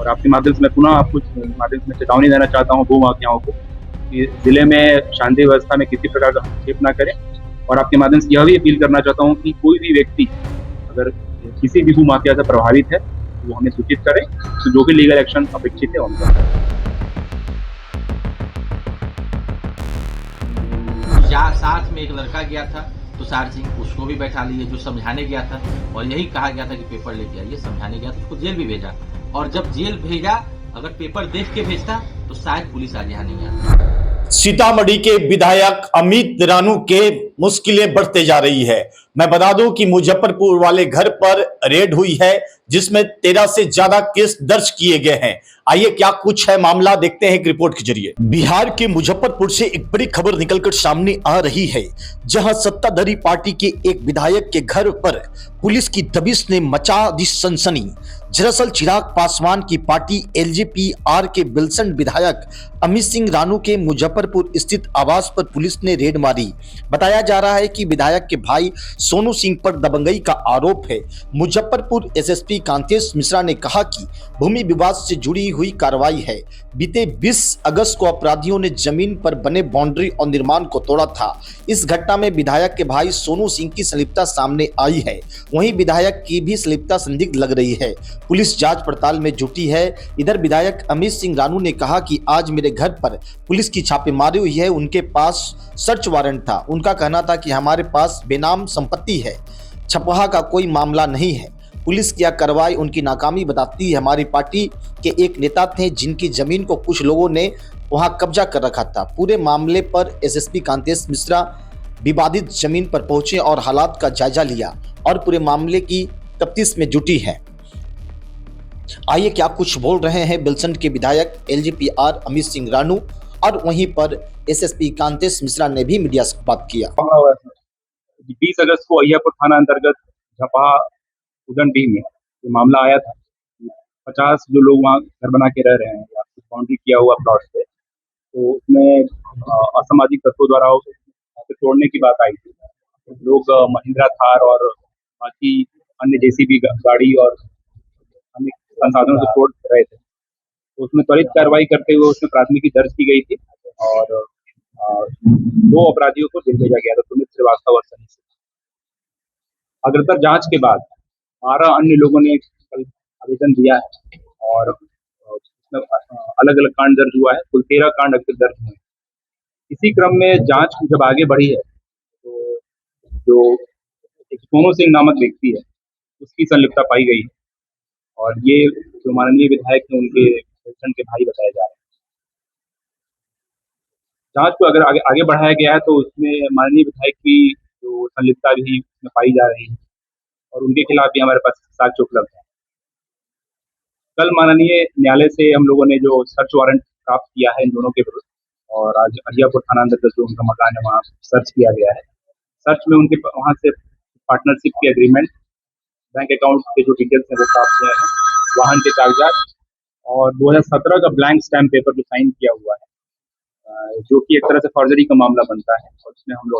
और आपके माध्यम से मैं पुनः आपको माध्यम से मैं चेतावनी देना चाहता हूँ भू माफियाओं को कि जिले में शांति व्यवस्था में किसी प्रकार का हस्तक्षेप न करें। और आपके माध्यम से यह भी अपील करना चाहता हूँ कि कोई भी व्यक्ति अगर किसी भी भू माफिया से प्रभावित है तो वो हमें सूचित करें, तो जो भी लीगल एक्शन अपेक्षित है उनका। साथ में एक लड़का गया था तुषार सिंह, उसको भी बैठा लिए, जो समझाने गया था और यही कहा गया था कि पेपर लेके आइए। समझाने गया तो उसको जेल भी भेजा, और जब जेल भेजा अगर पेपर देख के भेजता तो शायद पुलिस आज यहाँ नहीं आती। सीतामढ़ी के विधायक अमित रानू के मुश्किलें बढ़ते जा रही है। मैं बता दूं कि मुजफ्फरपुर वाले घर पर रेड हुई है जिसमें 13 से ज्यादा केस दर्ज किए गए हैं। आइए क्या कुछ है मामला, देखते हैं एक रिपोर्ट के जरिए। बिहार के मुजफ्फरपुर से एक बड़ी खबर निकलकर सामने आ रही है, जहां सत्ताधारी पार्टी के एक विधायक के घर पर पुलिस की दबिश ने मचा दी सनसनी। दरअसल चिराग पासवान की पार्टी एलजेपी-आर के बिल्सन विधायक अमित सिंह रानू के मुजफ्फरपुर स्थित आवास पर पुलिस ने रेड मारी। बताया जा रहा है कि विधायक के भाई सोनू सिंह पर दबंगई का आरोप है। मुजफ्फरपुर एसएसपी कांतेश मिश्रा ने कहा कि भूमि विवाद से जुड़ी हुई कार्रवाई है। बीते 20 अगस्त को अपराधियों ने जमीन पर बने बाउंड्री और निर्माण को तोड़ा था। इस घटना में विधायक के भाई सोनू सिंह की संलिप्तता सामने आई है। वहीं विधायक की भी संलिप्तता संदिग्ध लग रही है। पुलिस जांच पड़ताल में जुटी है। इधर विधायक अमित सिंह रानू ने कहा कि आज मेरे घर पर पुलिस की छापेमारी हुई है। उनके पास सर्च वारंट था। उनका कहना था कि हमारे पास बेनाम संपत्ति है, छपहा का कोई मामला नहीं है। पुलिस की यह कार्रवाई उनकी नाकामी बताती है। हमारी पार्टी के एक नेता थे जिनकी जमीन को कुछ लोगों ने वहां कब्जा कर रखा था। पूरे मामले पर एसएसपी कांतेश मिश्रा विवादित जमीन पर पहुंचे और हालात का जायजा लिया और पूरे मामले की तफ्तीश में जुटी है। आइए क्या कुछ बोल रहे हैं बिल्सन के विधायक एलजेपी-आर अमित सिंह रानू, और वहीं पर एसएसपी कांतेश मिश्रा ने भी मीडिया से बात किया। 20 अगस्त को अहियापुर थाना अंतर्गत झपहा उदनडीह में ये मामला आया था। 50 जो लोग वहाँ घर बना के रह रहे हैं या बाउंड्री किया हुआ प्लॉट पे, तो उसमें असामाजिक तत्वों द्वारा उसे तोड़ने की बात आई थी। लोग महिंद्रा थार और बाकी अन्य जेसीबी गाड़ी और अन्य संसाधनों से तोड़ रहे थे। तो उसमें त्वरित कार्रवाई करते हुए उसमें प्राथमिकी दर्ज की गई थी और 2 अपराधियों को जेल भेजा गया था, सुमित श्रीवास्तव और सनी सिंह। अग्रतर जांच के बाद 12 अन्य लोगों ने कल आवेदन दिया है और उसमें अलग अलग कांड दर्ज हुआ है। कुल 13 कांड अभी तक दर्ज हुए हैं। इसी क्रम में जांच जब आगे बढ़ी है तो जो एक सोनू सिंह नामक व्यक्ति है उसकी संलिप्तता पाई गई है और ये जो माननीय विधायक हैं उनके बिल्सन के भाई बताए जा रहे हैं। जांच को अगर आगे बढ़ाया गया है तो उसमें माननीय विधायक की जो संलिप्तता भी उसमें पाई जा रही है और उनके खिलाफ भी हमारे पास साक्ष्य उपलब्ध है। कल माननीय न्यायालय से हम लोगों ने जो सर्च वारंट प्राप्त किया है इन दोनों के विरुद्ध, और आज अहियापुर थाना अंतर्गत जो उनका मकान है वहाँ सर्च किया गया है। सर्च में उनके वहाँ से पार्टनरशिप के एग्रीमेंट, बैंक अकाउंट के जो डिटेल्स हैं वो प्राप्त हुए हैं, वाहन के कागजात और 2017 का ब्लैंक स्टैम्प पेपर जो साइन किया हुआ है, जो कि एक तरह से फॉर्जरी का मामला बनता है और उसमें हम लोग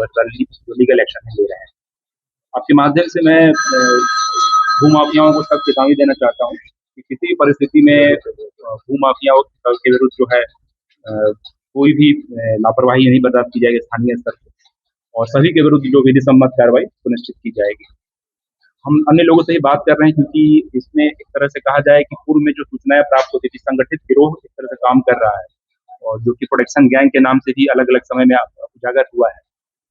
लीगल एक्शन ले रहे हैं। आपके माध्यम से मैं भू माफियाओं को सब चेतावनी देना चाहता हूँ कि किसी भी परिस्थिति में भू माफियाओं के विरुद्ध जो है कोई भी लापरवाही नहीं बर्दाश्त की जाएगी स्थानीय स्तर पर, और सभी के विरुद्ध जो विधि सम्मत कार्रवाई सुनिश्चित की जाएगी। हम अन्य लोगों से ही बात कर रहे हैं क्योंकि इसमें एक तरह से कहा जाए कि पूर्व में जो सूचनाएं प्राप्त होती थी, संगठित गिरोह इस तरह से काम कर रहा है और जो कि प्रोटेक्शन गैंग के नाम से भी अलग अलग समय में उजागर हुआ है।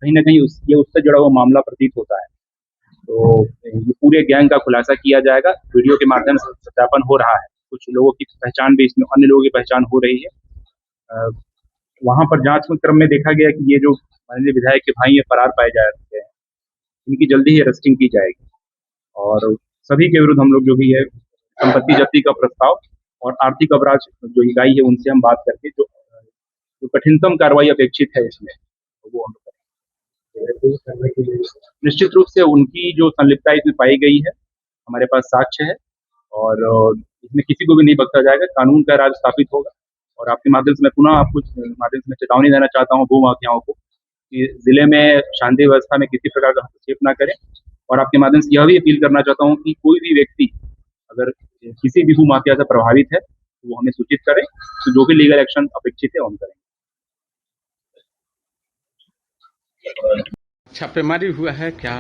कहीं ना कहीं ये उससे जुड़ा हुआ मामला प्रतीत होता है। तो ये पूरे गैंग का खुलासा किया जाएगा। वीडियो के माध्यम से सत्यापन हो रहा है। कुछ लोगों की पहचान भी इसमें, अन्य लोगों की पहचान हो रही है। वहां पर जांच के क्रम में देखा गया कि ये जो माननीय विधायक के भाई फरार पाए जा रहे हैं, इनकी जल्दी ही अरेस्टिंग की जाएगी और सभी के विरुद्ध हम लोग जो भी है संपत्ति जब्ती का प्रस्ताव और आर्थिक अपराध जो इकाई है उनसे हम बात करके जो कठिनतम कार्रवाई अपेक्षित है इसमें वो हम निश्चित रूप से उनकी जो संलिप्तता इसमें पाई गई है, हमारे पास साक्ष्य है और इसमें किसी को भी नहीं बख्शा जाएगा। कानून का राज स्थापित होगा और आपके माध्यम से मैं पुनः आपको माध्यम से मैं चेतावनी देना चाहता हूँ भू माफियाओं को कि जिले में शांति व्यवस्था में किसी प्रकार का हस्तक्षेप न करें। और आपके माध्यम से यह भी अपील करना चाहता हूँ कि कोई भी व्यक्ति अगर किसी भी भू माफिया से प्रभावित है तो वो हमें सूचित करें, तो जो भी लीगल एक्शन अपेक्षित है हम करेंगे। छापेमारी हुआ है क्या?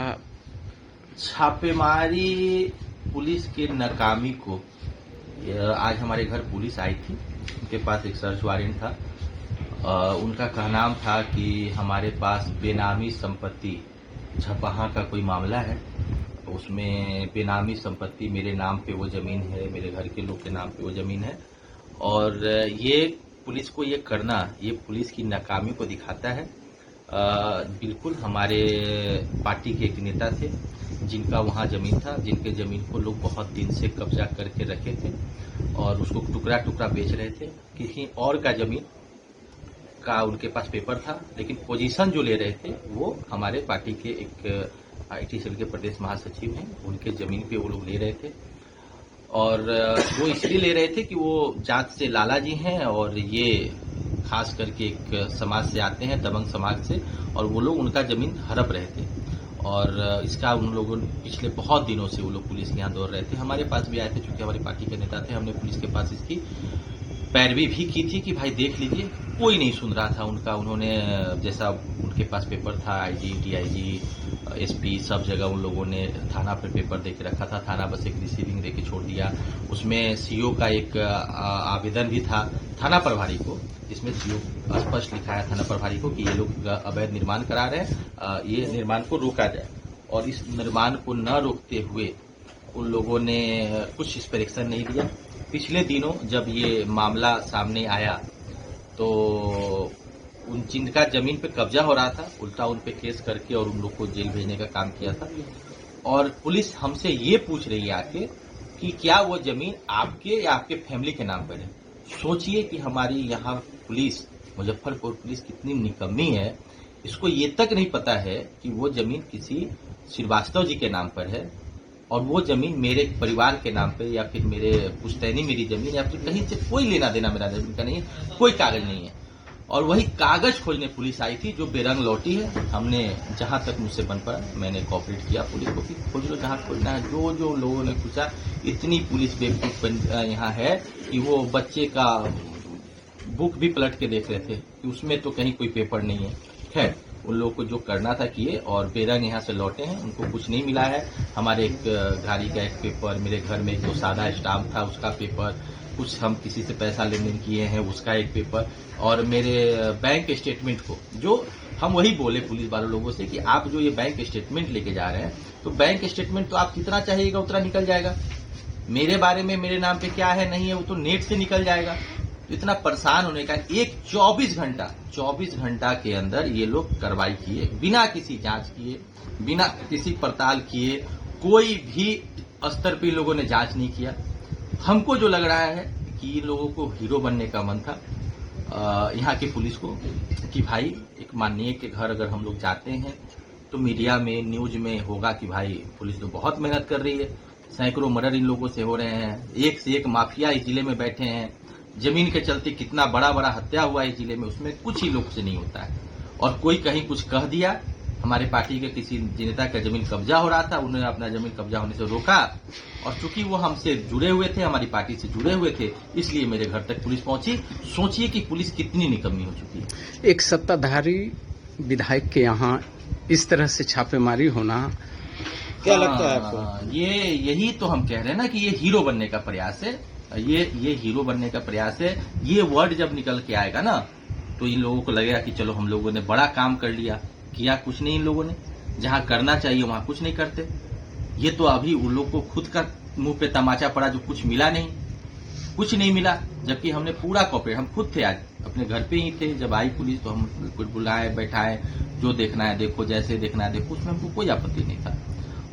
छापेमारी पुलिस के नाकामी को आज हमारे घर पुलिस आई थी, उनके पास एक सर्च वारंट था। उनका कहना था कि हमारे पास बेनामी संपत्ति झपहा का कोई मामला है, उसमें बेनामी संपत्ति मेरे नाम पे वो ज़मीन है, मेरे घर के लोग के नाम पे वो ज़मीन है। और ये पुलिस को ये करना, ये पुलिस की नाकामी को दिखाता है। बिल्कुल हमारे पार्टी के एक नेता थे जिनका वहाँ ज़मीन था, जिनके ज़मीन को लोग बहुत दिन से कब्जा करके रखे थे और उसको टुकड़ा टुकड़ा बेच रहे थे। किसी और का ज़मीन का उनके पास पेपर था, लेकिन पोजीशन जो ले रहे थे वो हमारे पार्टी के एक IT सेल के प्रदेश महासचिव हैं, उनके ज़मीन पे वो लोग ले रहे थे। और वो इसलिए ले रहे थे कि वो जात से लाला जी हैं और ये खास करके एक समाज से आते हैं, दबंग समाज से, और वो लोग उनका ज़मीन हड़प रहे थे। और इसका उन लोगों ने पिछले बहुत दिनों से वो लोग पुलिस के यहाँ दौड़ रहे थे। हमारे पास भी आए थे, चूँकि हमारी पार्टी के नेता थे, हमने पुलिस के पास इसकी पैरवी भी की थी कि भाई देख लीजिए, कोई नहीं सुन रहा था उनका। उन्होंने जैसा उनके पास पेपर था, IG, DIG, SP सब जगह उन लोगों ने थाना पर पेपर दे के रखा था, थाना बस एक रिसीविंग दे के छोड़ दिया। उसमें CO का एक आवेदन भी था थाना प्रभारी को, जिसमें CO स्पष्ट लिखाया थाना प्रभारी को कि ये लोग अवैध निर्माण करा रहे हैं, ये निर्माण को रोका जाए। और इस निर्माण को न रोकते हुए उन लोगों ने कुछ इस पर एक्शन नहीं लिया। पिछले दिनों जब ये मामला सामने आया तो उन जिनका जमीन पे कब्जा हो रहा था, उल्टा उन पे केस करके और उन लोग को जेल भेजने का काम किया था। और पुलिस हमसे ये पूछ रही है आके कि क्या वो जमीन आपके या आपके फैमिली के नाम पर है। सोचिए कि हमारी यहाँ पुलिस, मुजफ्फरपुर पुलिस कितनी निकम्मी है, इसको ये तक नहीं पता है कि वो जमीन किसी श्रीवास्तव जी के नाम पर है और वो जमीन मेरे परिवार के नाम पे या फिर मेरे पुश्तैनी मेरी जमीन या फिर कहीं से कोई लेना देना मेरा जमीन का नहीं है, कोई कागज नहीं है। और वही कागज खोजने पुलिस आई थी जो बेरंग लौटी है। हमने जहां तक मुझसे बन पड़ा मैंने कोऑपरेट किया पुलिस को कि खोज लो जहां खोजना है। जो लोगों ने पूछा, इतनी पुलिस बेवकूफ यहाँ है कि वो बच्चे का बुक भी पलट के देख रहे थे कि उसमें तो कहीं कोई पेपर नहीं है। खैर, उन लोगों को जो करना था किए और बेरंग यहाँ से लौटे हैं, उनको कुछ नहीं मिला है। हमारे एक गाड़ी का एक पेपर, मेरे घर में जो सादा स्टाम्प था उसका पेपर, कुछ हम किसी से पैसा लेन देन किए हैं उसका एक पेपर, और मेरे बैंक स्टेटमेंट को, जो हम वही बोले पुलिस वालों लोगों से कि आप जो ये बैंक स्टेटमेंट लेके जा रहे हैं, तो बैंक स्टेटमेंट तो आप जितना चाहिएगा उतना निकल जाएगा। मेरे बारे में मेरे नाम पे क्या है नहीं है वो तो नेट से निकल जाएगा। इतना परेशान होने का एक 24 घंटा के अंदर ये लोग कार्रवाई किए, बिना किसी जांच किए, बिना किसी पड़ताल किए, कोई भी स्तर पे लोगों ने जांच नहीं किया। हमको जो लग रहा है कि इन लोगों को हीरो बनने का मन था यहाँ की पुलिस को, कि भाई एक माननीय के घर अगर हम लोग जाते हैं तो मीडिया में, न्यूज में होगा कि भाई पुलिस तो बहुत मेहनत कर रही है, सैकड़ों मर्डर इन लोगों से हो रहे हैं, एक से एक माफिया इस जिले में बैठे हैं, जमीन के चलते कितना बड़ा बड़ा हत्या हुआ है इस जिले में, उसमें कुछ ही लोग से नहीं होता है। और कोई कहीं कुछ कह दिया, हमारे पार्टी के किसी नेता का जमीन कब्जा हो रहा था, उन्होंने अपना जमीन कब्जा होने से रोका, और चूंकि वो हमसे जुड़े हुए थे, हमारी पार्टी से जुड़े हुए थे, इसलिए मेरे घर तक पुलिस पहुंची। सोचिए कि पुलिस कितनी निकम्मी हो चुकी है। एक सत्ताधारी विधायक के यहाँ इस तरह से छापेमारी होना, क्या लगता है आपको? यही तो हम कह रहे हैं ना कि ये हीरो बनने का प्रयास है, ये हीरो बनने का प्रयास है। ये वर्ड जब निकल के आएगा ना तो इन लोगों को लगेगा कि चलो हम लोगों ने बड़ा काम कर लिया। किया कुछ नहीं इन लोगों ने, जहां करना चाहिए वहां कुछ नहीं करते। ये तो अभी उन लोग को खुद का मुंह पे तमाचा पड़ा, जो कुछ मिला नहीं, कुछ नहीं मिला, जबकि हमने पूरा कॉपरेट, हम खुद थे आज अपने घर पे ही थे। जब आई पुलिस तो हम कुछ बुलाए, बैठाए, जो देखना है देखो, जैसे देखना है देखो, उसमें हमको कोई आपत्ति नहीं था।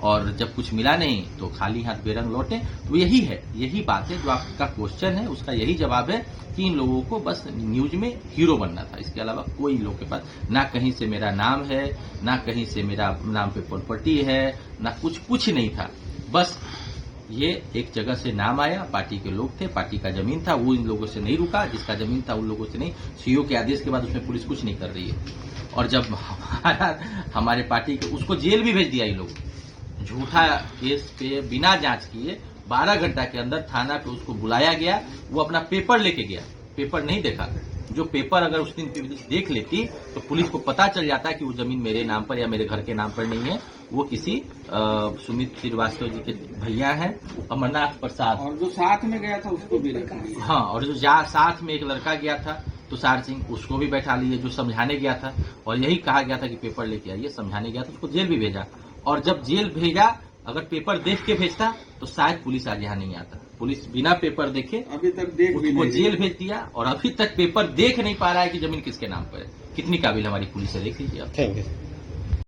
और जब कुछ मिला नहीं तो खाली हाथ बेरंग लौटे। तो यही है, यही बात है जो आपका क्वेश्चन है, उसका यही जवाब है कि इन लोगों को बस न्यूज में हीरो बनना था। इसके अलावा कोई लोग के पास ना कहीं से मेरा नाम है, ना कहीं से मेरा नाम पे प्रॉपर्टी है, ना कुछ नहीं था। बस ये एक जगह से नाम आया, पार्टी के लोग थे, पार्टी का जमीन था, वो इन लोगों से नहीं रुका, जिसका जमीन था उन लोगों से नहीं। सीओ के आदेश के बाद उसमें पुलिस कुछ नहीं कर रही है। और जब हमारे पार्टी के, उसको जेल भी भेज दिया इन लोग, झूठा केस पे बिना जांच किए 12 घंटा के अंदर थाना पे उसको बुलाया गया, वो अपना पेपर लेके गया, पेपर नहीं देखा। जो पेपर अगर उस दिन पुलिस देख लेती तो पुलिस को पता चल जाता कि वो जमीन मेरे नाम पर या मेरे घर के नाम पर नहीं है, वो किसी सुमित श्रीवास्तव जी के भैया हैं, अमरनाथ प्रसाद। और जो साथ में गया था उसको भी रखा। हाँ, और जो साथ में एक लड़का गया था तुषार सिंह, उसको भी बैठा लिए, जो समझाने गया था। और यही कहा गया था कि पेपर लेके आइए, समझाने गया था, उसको जेल भी भेजा। और जब जेल भेजा, अगर पेपर देख के भेजता तो शायद पुलिस आज यहाँ नहीं आता। पुलिस बिना पेपर देखे अभी तक देख भी उसको नहीं जेल भेज दिया, और अभी तक पेपर देख नहीं पा रहा है कि जमीन किसके नाम पर है। कितनी काबिल हमारी पुलिस है, देख लीजिए आप। Thank you.